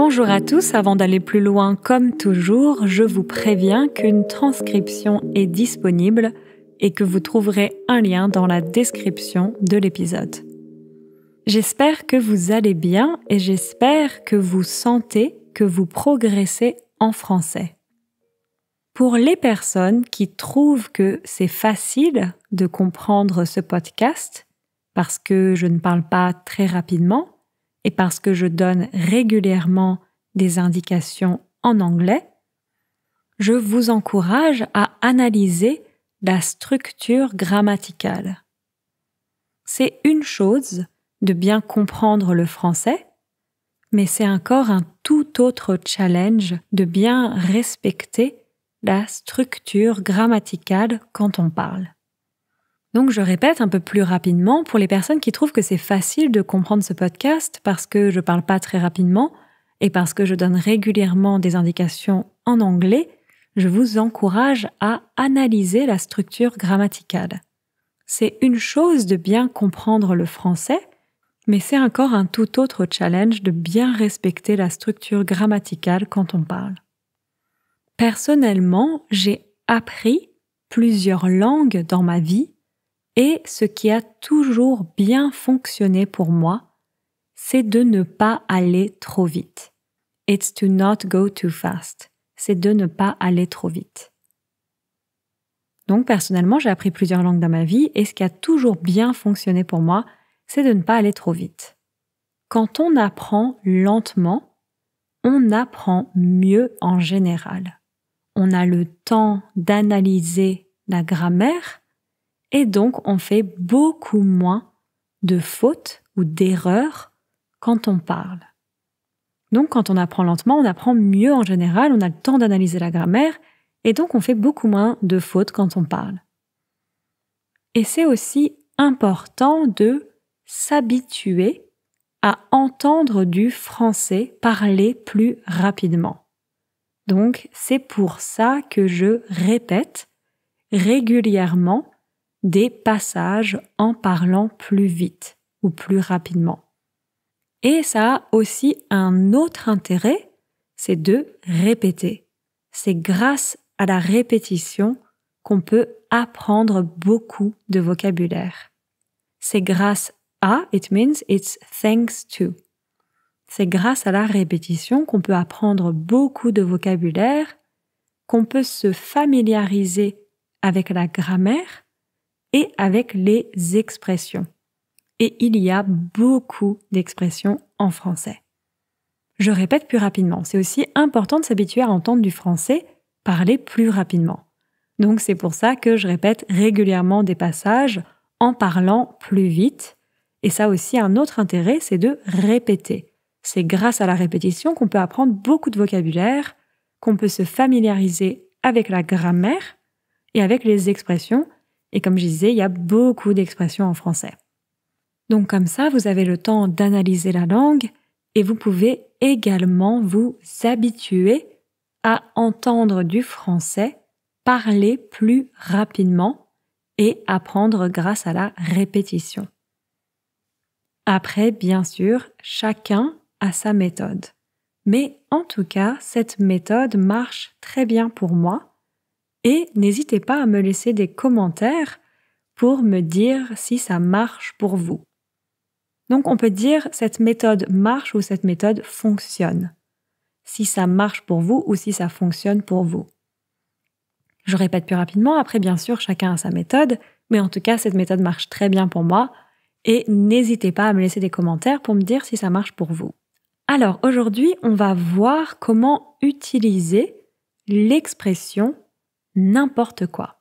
Bonjour à tous, avant d'aller plus loin, comme toujours, je vous préviens qu'une transcription est disponible et que vous trouverez un lien dans la description de l'épisode. J'espère que vous allez bien et j'espère que vous sentez que vous progressez en français. Pour les personnes qui trouvent que c'est facile de comprendre ce podcast, parce que je ne parle pas très rapidement et parce que je donne régulièrement des indications en anglais, je vous encourage à analyser la structure grammaticale. C'est une chose de bien comprendre le français, mais c'est encore un tout autre challenge de bien respecter la structure grammaticale quand on parle. Donc je répète un peu plus rapidement pour les personnes qui trouvent que c'est facile de comprendre ce podcast parce que je parle pas très rapidement et parce que je donne régulièrement des indications en anglais, je vous encourage à analyser la structure grammaticale. C'est une chose de bien comprendre le français, mais c'est encore un tout autre challenge de bien respecter la structure grammaticale quand on parle. Personnellement, j'ai appris plusieurs langues dans ma vie et ce qui a toujours bien fonctionné pour moi, c'est de ne pas aller trop vite. It's to not go too fast. C'est de ne pas aller trop vite. Donc personnellement, j'ai appris plusieurs langues dans ma vie et ce qui a toujours bien fonctionné pour moi, c'est de ne pas aller trop vite. Quand on apprend lentement, on apprend mieux en général. On a le temps d'analyser la grammaire et donc on fait beaucoup moins de fautes ou d'erreurs quand on parle. Donc quand on apprend lentement, on apprend mieux en général, on a le temps d'analyser la grammaire et donc on fait beaucoup moins de fautes quand on parle. Et c'est aussi important de s'habituer à entendre du français parler plus rapidement. Donc c'est pour ça que je répète régulièrement des passages en parlant plus vite ou plus rapidement. Et ça a aussi un autre intérêt, c'est de répéter. C'est grâce à la répétition qu'on peut apprendre beaucoup de vocabulaire. C'est grâce à, it means it's thanks to. C'est grâce à la répétition qu'on peut apprendre beaucoup de vocabulaire, qu'on peut se familiariser avec la grammaire et avec les expressions. Et il y a beaucoup d'expressions en français. Je répète plus rapidement. C'est aussi important de s'habituer à entendre du français parler plus rapidement. Donc c'est pour ça que je répète régulièrement des passages en parlant plus vite. Et ça aussi, un autre intérêt, c'est de répéter. C'est grâce à la répétition qu'on peut apprendre beaucoup de vocabulaire, qu'on peut se familiariser avec la grammaire et avec les expressions. Et comme je disais, il y a beaucoup d'expressions en français. Donc comme ça, vous avez le temps d'analyser la langue et vous pouvez également vous habituer à entendre du français parler plus rapidement et apprendre grâce à la répétition. Après, bien sûr, chacun a sa méthode. Mais en tout cas, cette méthode marche très bien pour moi. Et n'hésitez pas à me laisser des commentaires pour me dire si ça marche pour vous. Donc on peut dire cette méthode marche ou cette méthode fonctionne. Si ça marche pour vous ou si ça fonctionne pour vous. Je répète plus rapidement, après bien sûr chacun a sa méthode, mais en tout cas cette méthode marche très bien pour moi et n'hésitez pas à me laisser des commentaires pour me dire si ça marche pour vous. Alors aujourd'hui on va voir comment utiliser l'expression n'importe quoi.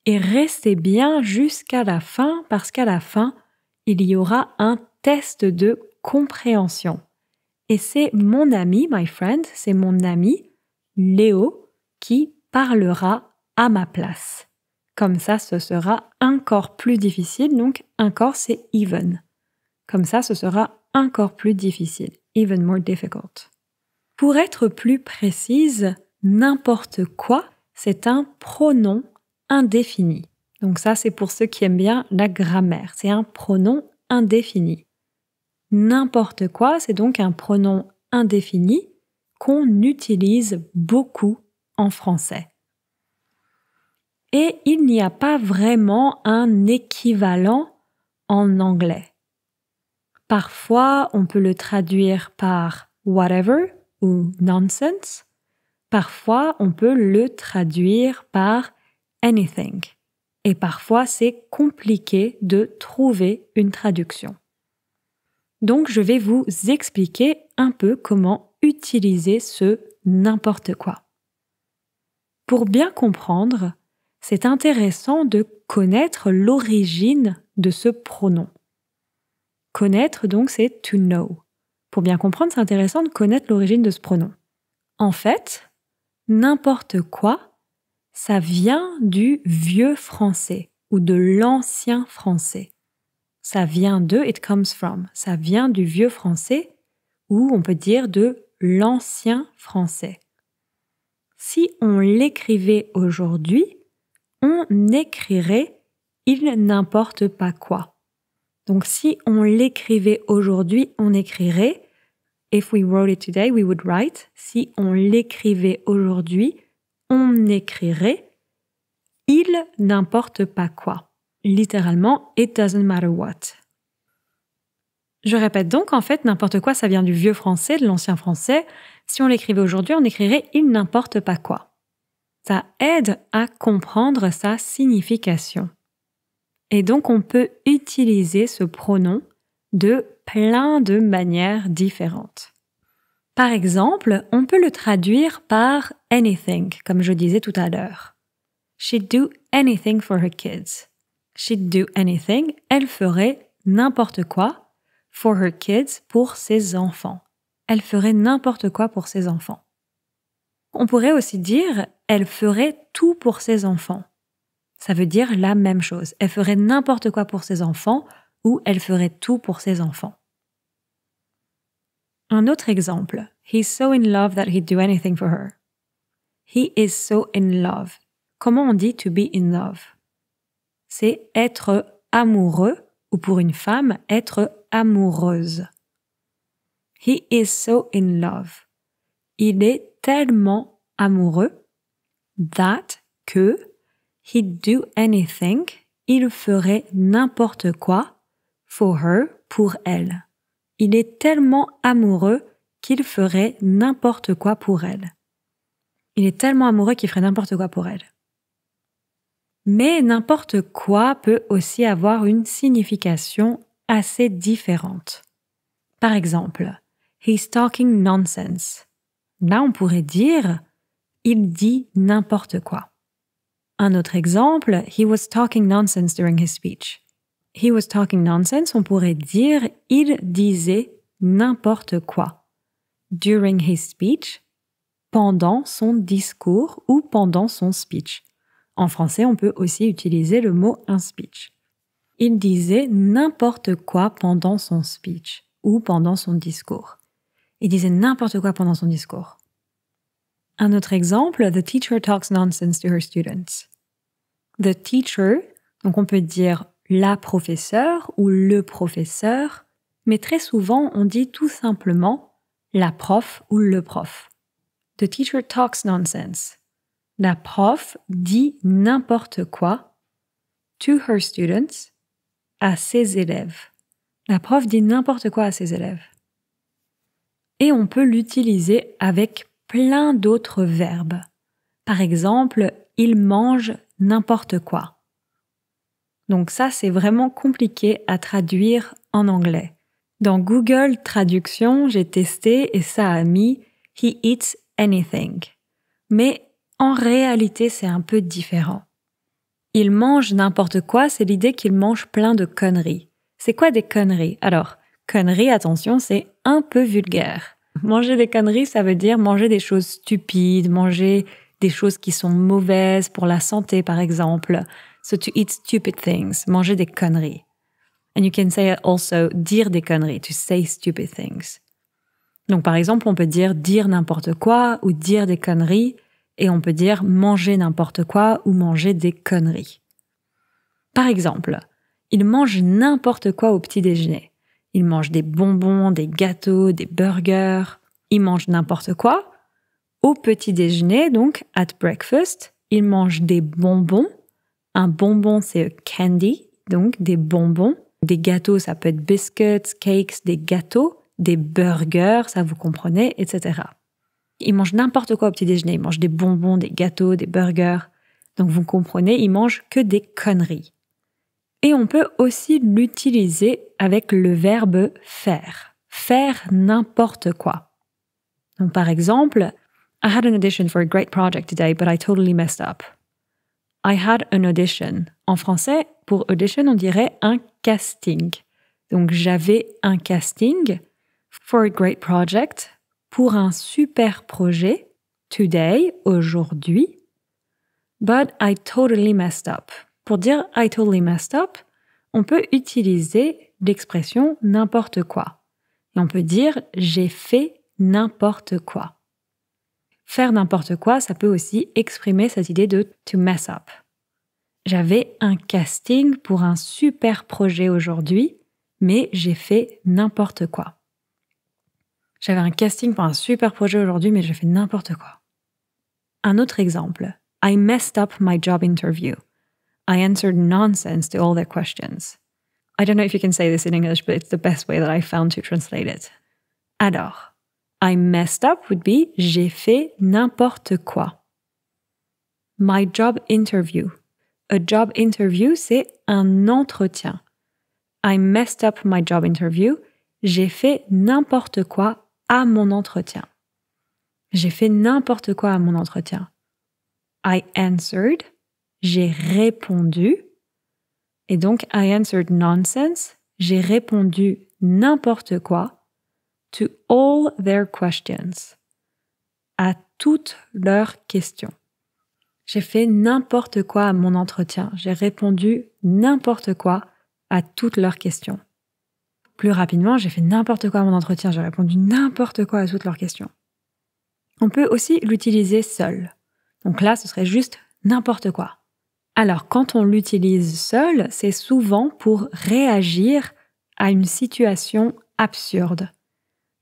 Et restez bien jusqu'à la fin parce qu'à la fin, il y aura un test de compréhension. Et c'est mon ami, my friend, c'est mon ami Léo qui parlera à ma place. Comme ça, ce sera encore plus difficile. Donc, encore, c'est even. Comme ça, ce sera encore plus difficile. Even more difficult. Pour être plus précise, n'importe quoi, c'est un pronom indéfini. Donc ça, c'est pour ceux qui aiment bien la grammaire. C'est un pronom indéfini. N'importe quoi, c'est donc un pronom indéfini qu'on utilise beaucoup en français. Et il n'y a pas vraiment un équivalent en anglais. Parfois, on peut le traduire par whatever ou nonsense. Parfois, on peut le traduire par anything. Et parfois, c'est compliqué de trouver une traduction. Donc, je vais vous expliquer un peu comment utiliser ce n'importe quoi. Pour bien comprendre, c'est intéressant de connaître l'origine de ce pronom. Connaître, donc, c'est to know. Pour bien comprendre, c'est intéressant de connaître l'origine de ce pronom. En fait, n'importe quoi, ça vient du vieux français ou de l'ancien français. Ça vient de, it comes from, ça vient du vieux français ou on peut dire de l'ancien français. Si on l'écrivait aujourd'hui, on écrirait il n'importe pas quoi. Donc si on l'écrivait aujourd'hui, on écrirait if we wrote it today, we would write. Si on l'écrivait aujourd'hui, on écrirait il n'importe pas quoi. Littéralement, it doesn't matter what. Je répète donc, en fait, n'importe quoi, ça vient du vieux français, de l'ancien français. Si on l'écrivait aujourd'hui, on écrirait il n'importe pas quoi. Ça aide à comprendre sa signification. Et donc, on peut utiliser ce pronom de plein de manières différentes. Par exemple, on peut le traduire par anything, comme je disais tout à l'heure. She'd do anything for her kids. She'd do anything, elle ferait n'importe quoi for her kids, pour ses enfants. Elle ferait n'importe quoi pour ses enfants. On pourrait aussi dire elle ferait tout pour ses enfants. Ça veut dire la même chose. Elle ferait n'importe quoi pour ses enfants ou elle ferait tout pour ses enfants. Un autre exemple. He's so in love that he'd do anything for her. He is so in love. Comment on dit to be in love? C'est être amoureux ou pour une femme, être amoureuse. He is so in love. Il est tellement amoureux that que he'd do anything, il ferait n'importe quoi for her, pour elle. Il est tellement amoureux qu'il ferait n'importe quoi pour elle. Il est tellement amoureux qu'il ferait n'importe quoi pour elle. Mais n'importe quoi peut aussi avoir une signification assez différente. Par exemple, he's talking nonsense. Là, on pourrait dire il dit n'importe quoi. Un autre exemple, he was talking nonsense during his speech. He was talking nonsense, on pourrait dire il disait n'importe quoi. During his speech, pendant son discours ou pendant son speech. En français, on peut aussi utiliser le mot un speech. Il disait n'importe quoi pendant son speech ou pendant son discours. Il disait n'importe quoi pendant son discours. Un autre exemple, the teacher talks nonsense to her students. The teacher, donc on peut dire la professeure ou le professeur, mais très souvent on dit tout simplement la prof ou le prof. The teacher talks nonsense. La prof dit n'importe quoi to her students, à ses élèves. La prof dit n'importe quoi à ses élèves. Et on peut l'utiliser avec plein d'autres verbes. Par exemple, il mange n'importe quoi. Donc ça, c'est vraiment compliqué à traduire en anglais. Dans Google Traduction, j'ai testé et ça a mis « he eats anything ». Mais en réalité, c'est un peu différent. Il mange n'importe quoi, c'est l'idée qu'il mange plein de conneries. C'est quoi des conneries? Alors, conneries, attention, c'est un peu vulgaire. Manger des conneries, ça veut dire manger des choses stupides, manger des choses qui sont mauvaises pour la santé, par exemple. So to eat stupid things, manger des conneries. And you can say also dire des conneries, to say stupid things. Donc par exemple, on peut dire n'importe quoi ou dire des conneries, et on peut dire manger n'importe quoi ou manger des conneries. Par exemple, il mange n'importe quoi au petit déjeuner. Il mange des bonbons, des gâteaux, des burgers. ils mangent n'importe quoi. Au petit déjeuner, donc at breakfast, ils mangent des bonbons. Un bonbon, c'est a candy, donc des bonbons. Des gâteaux, ça peut être biscuits, cakes, des gâteaux. Des burgers, ça vous comprenez, etc. Ils mangent n'importe quoi au petit déjeuner. Ils mangent des bonbons, des gâteaux, des burgers. Donc vous comprenez, ils mangent que des conneries. Et on peut aussi l'utiliser avec le verbe faire. Faire n'importe quoi. Donc par exemple, I had an audition for a great project today, but I totally messed up. I had an audition. En français, pour audition, on dirait un casting. Donc j'avais un casting for a great project, pour un super projet, today, aujourd'hui, but I totally messed up. Pour dire I totally messed up, on peut utiliser l'expression n'importe quoi. Et on peut dire j'ai fait n'importe quoi. Faire n'importe quoi, ça peut aussi exprimer cette idée de to mess up. J'avais un casting pour un super projet aujourd'hui, mais j'ai fait n'importe quoi. J'avais un casting pour un super projet aujourd'hui, mais j'ai fait n'importe quoi. Un autre exemple. I messed up my job interview. I answered nonsense to all their questions. I don't know if you can say this in English, but it's the best way that I found to translate it. Alors, I messed up would be j'ai fait n'importe quoi. My job interview. A job interview, c'est un entretien. I messed up my job interview. J'ai fait n'importe quoi à mon entretien. J'ai fait n'importe quoi à mon entretien. I answered. J'ai répondu. Et donc, I answered nonsense. J'ai répondu n'importe quoi. To all their questions. À toutes leurs questions. J'ai fait n'importe quoi à mon entretien. J'ai répondu n'importe quoi à toutes leurs questions. Plus rapidement, j'ai fait n'importe quoi à mon entretien. J'ai répondu n'importe quoi à toutes leurs questions. On peut aussi l'utiliser seul. Donc là, ce serait juste n'importe quoi. Alors, quand on l'utilise seul, c'est souvent pour réagir à une situation absurde.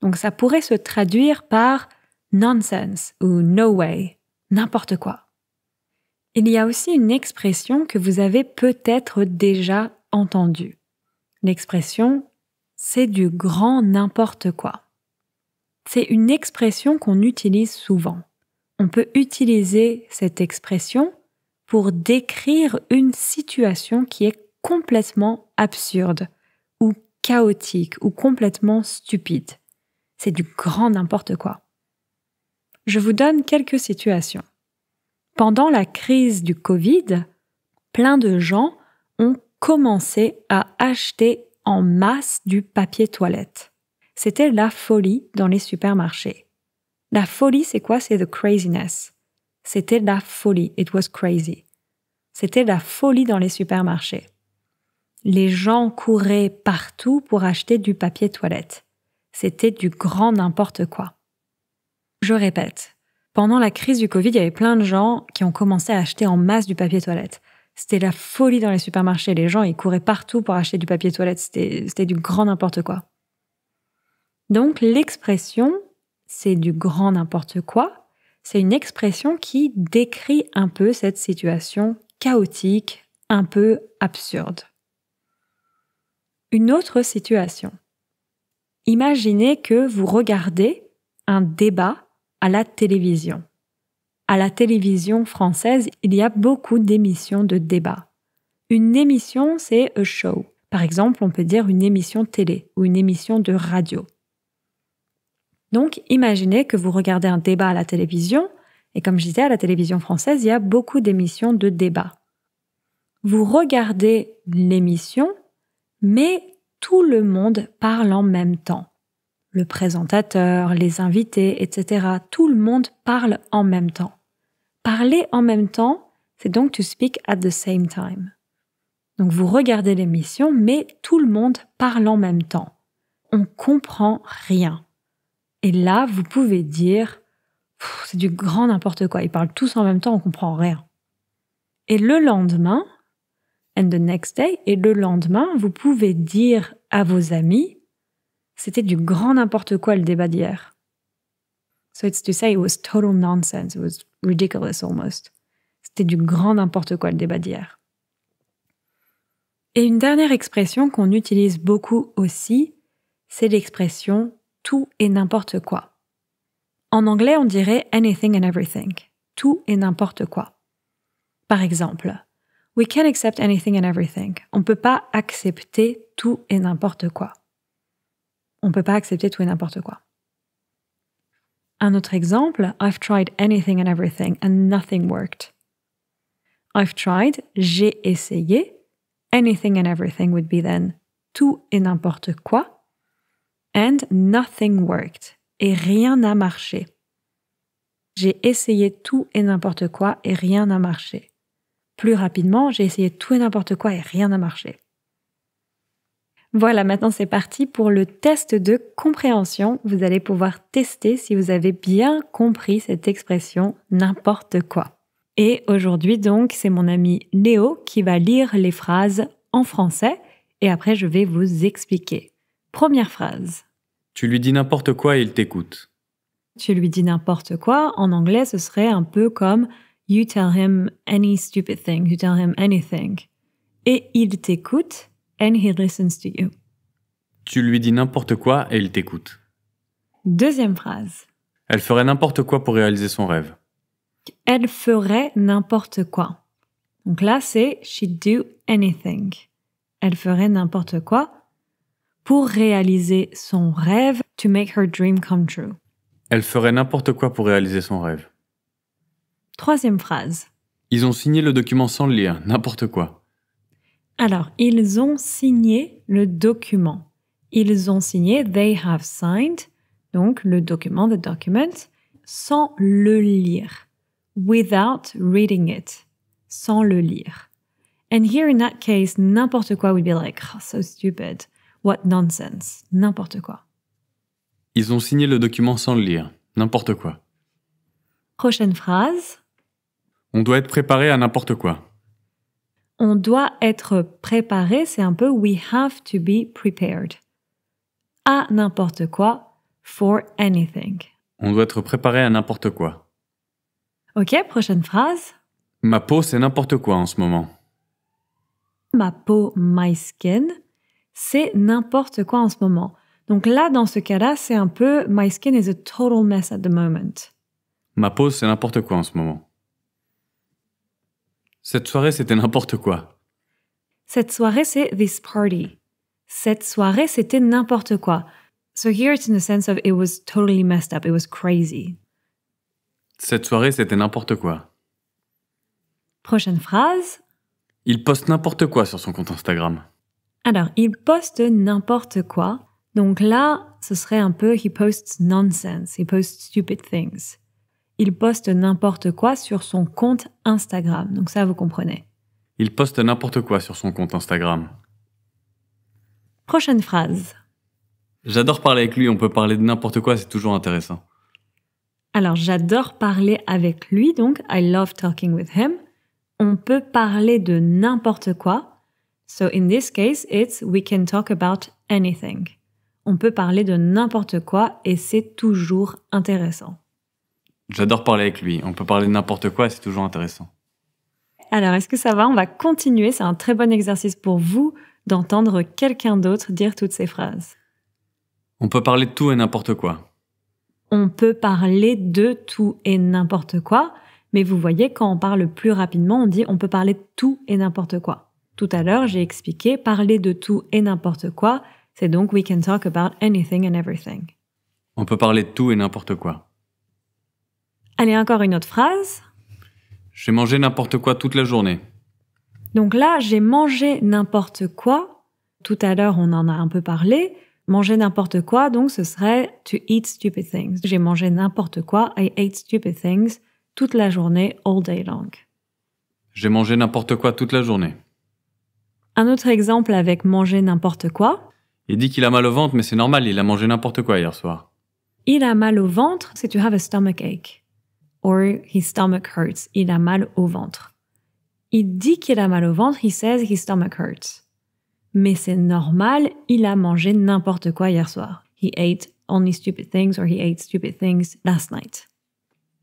Donc ça pourrait se traduire par nonsense ou no way, n'importe quoi. Il y a aussi une expression que vous avez peut-être déjà entendue. L'expression « c'est du grand n'importe quoi ». C'est une expression qu'on utilise souvent. On peut utiliser cette expression pour décrire une situation qui est complètement absurde ou chaotique ou complètement stupide. C'est du grand n'importe quoi. Je vous donne quelques situations. Pendant la crise du Covid, plein de gens ont commencé à acheter en masse du papier toilette. C'était la folie dans les supermarchés. La folie, c'est quoi? C'est the craziness. C'était la folie. It was crazy. C'était la folie dans les supermarchés. Les gens couraient partout pour acheter du papier toilette. C'était du grand n'importe quoi. Je répète, pendant la crise du Covid, il y avait plein de gens qui ont commencé à acheter en masse du papier toilette. C'était la folie dans les supermarchés. Les gens, ils couraient partout pour acheter du papier toilette. C'était du grand n'importe quoi. Donc, l'expression « c'est du grand n'importe quoi », c'est une expression qui décrit un peu cette situation chaotique, un peu absurde. Une autre situation. Imaginez que vous regardez un débat à la télévision. À la télévision française, il y a beaucoup d'émissions de débat. Une émission, c'est a show. Par exemple, on peut dire une émission télé ou une émission de radio. Donc, imaginez que vous regardez un débat à la télévision, et comme je disais, à la télévision française, il y a beaucoup d'émissions de débat. Vous regardez l'émission, mais tout le monde parle en même temps. Le présentateur, les invités, etc. Tout le monde parle en même temps. Parler en même temps, c'est donc to speak at the same time. Donc vous regardez l'émission, mais tout le monde parle en même temps. On comprend rien. Et là, vous pouvez dire « c'est du grand n'importe quoi, ils parlent tous en même temps, on comprend rien ». Et le lendemain, and the next day, et le lendemain, vous pouvez dire à vos amis « c'était du grand n'importe quoi le débat d'hier ». So it's to say it was total nonsense. It was ridiculous almost. C'était du grand n'importe quoi le débat d'hier. Et une dernière expression qu'on utilise beaucoup aussi, c'est l'expression tout et n'importe quoi. En anglais, on dirait anything and everything. Tout et n'importe quoi. Par exemple, we can't accept anything and everything. On ne peut pas accepter tout et n'importe quoi. On ne peut pas accepter tout et n'importe quoi. Un autre exemple, I've tried anything and everything and nothing worked. I've tried, j'ai essayé. Anything and everything would be then tout et n'importe quoi. And nothing worked. Et rien n'a marché. J'ai essayé tout et n'importe quoi et rien n'a marché. Plus rapidement, j'ai essayé tout et n'importe quoi et rien n'a marché. Voilà, maintenant c'est parti pour le test de compréhension. Vous allez pouvoir tester si vous avez bien compris cette expression n'importe quoi. Et aujourd'hui donc, c'est mon ami Léo qui va lire les phrases en français et après je vais vous expliquer. Première phrase. Tu lui dis n'importe quoi et il t'écoute. Tu lui dis n'importe quoi, en anglais ce serait un peu comme You tell him any stupid thing, you tell him anything. Et il t'écoute, and he listens to you. Tu lui dis n'importe quoi et il t'écoute. Deuxième phrase. Elle ferait n'importe quoi pour réaliser son rêve. Elle ferait n'importe quoi. Donc là, c'est she'd do anything. Elle ferait n'importe quoi pour réaliser son rêve, to make her dream come true. Elle ferait n'importe quoi pour réaliser son rêve. Troisième phrase. Ils ont signé le document sans le lire, n'importe quoi. Alors, ils ont signé le document. Ils ont signé, they have signed, donc le document, the document, sans le lire. Without reading it. Sans le lire. And here in that case, n'importe quoi would be like, oh, so stupid. What nonsense. N'importe quoi. Ils ont signé le document sans le lire, n'importe quoi. Prochaine phrase. On doit être préparé à n'importe quoi. On doit être préparé, c'est un peu we have to be prepared. À n'importe quoi, for anything. On doit être préparé à n'importe quoi. Ok, prochaine phrase. Ma peau, c'est n'importe quoi en ce moment. Ma peau, my skin, c'est n'importe quoi en ce moment. Donc là, dans ce cas-là, c'est un peu my skin is a total mess at the moment. Ma peau, c'est n'importe quoi en ce moment. Cette soirée, c'était n'importe quoi. Cette soirée, c'est this party. Cette soirée, c'était n'importe quoi. So here it's in the sense of it was totally messed up. It was crazy. Cette soirée, c'était n'importe quoi. Prochaine phrase. Il poste n'importe quoi sur son compte Instagram. Alors, il poste n'importe quoi. Donc là, ce serait un peu he posts nonsense. He posts stupid things. Il poste n'importe quoi sur son compte Instagram. Donc ça, vous comprenez. Il poste n'importe quoi sur son compte Instagram. Prochaine phrase. J'adore parler avec lui, on peut parler de n'importe quoi, c'est toujours intéressant. Alors, j'adore parler avec lui, donc I love talking with him. On peut parler de n'importe quoi. So in this case, it's we can talk about anything. On peut parler de n'importe quoi et c'est toujours intéressant. J'adore parler avec lui, on peut parler de n'importe quoi et c'est toujours intéressant. Alors, est-ce que ça va? On va continuer, c'est un très bon exercice pour vous d'entendre quelqu'un d'autre dire toutes ces phrases. On peut parler de tout et n'importe quoi. On peut parler de tout et n'importe quoi, mais vous voyez, quand on parle plus rapidement, on dit on peut parler de tout et n'importe quoi. Tout à l'heure, j'ai expliqué parler de tout et n'importe quoi, c'est donc we can talk about anything and everything. On peut parler de tout et n'importe quoi. Allez, encore une autre phrase. J'ai mangé n'importe quoi toute la journée. Donc là, j'ai mangé n'importe quoi. Tout à l'heure, on en a un peu parlé. Manger n'importe quoi, donc ce serait to eat stupid things. J'ai mangé n'importe quoi, I ate stupid things, toute la journée, all day long. J'ai mangé n'importe quoi toute la journée. Un autre exemple avec manger n'importe quoi. Il dit qu'il a mal au ventre, mais c'est normal, il a mangé n'importe quoi hier soir. Il a mal au ventre, c'est to have a stomach ache. Or his stomach hurts. Il a mal au ventre. Il dit qu'il a mal au ventre, he says his stomach hurts. Mais c'est normal, il a mangé n'importe quoi hier soir. He ate only stupid things or he ate stupid things last night.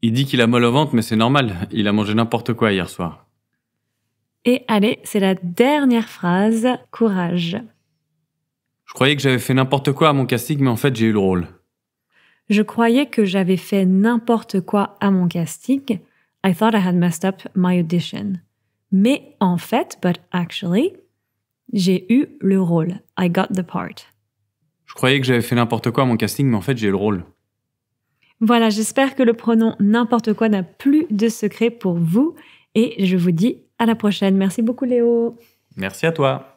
Il dit qu'il a mal au ventre, mais c'est normal. Il a mangé n'importe quoi hier soir. Et allez, c'est la dernière phrase. Courage. Je croyais que j'avais fait n'importe quoi à mon casting, mais en fait, j'ai eu le rôle. Je croyais que j'avais fait n'importe quoi à mon casting. I thought I had messed up my audition. Mais en fait, but actually, j'ai eu le rôle. I got the part. Je croyais que j'avais fait n'importe quoi à mon casting, mais en fait, j'ai eu le rôle. Voilà, j'espère que le pronom n'importe quoi n'a plus de secret pour vous. Et je vous dis à la prochaine. Merci beaucoup, Léo. Merci à toi.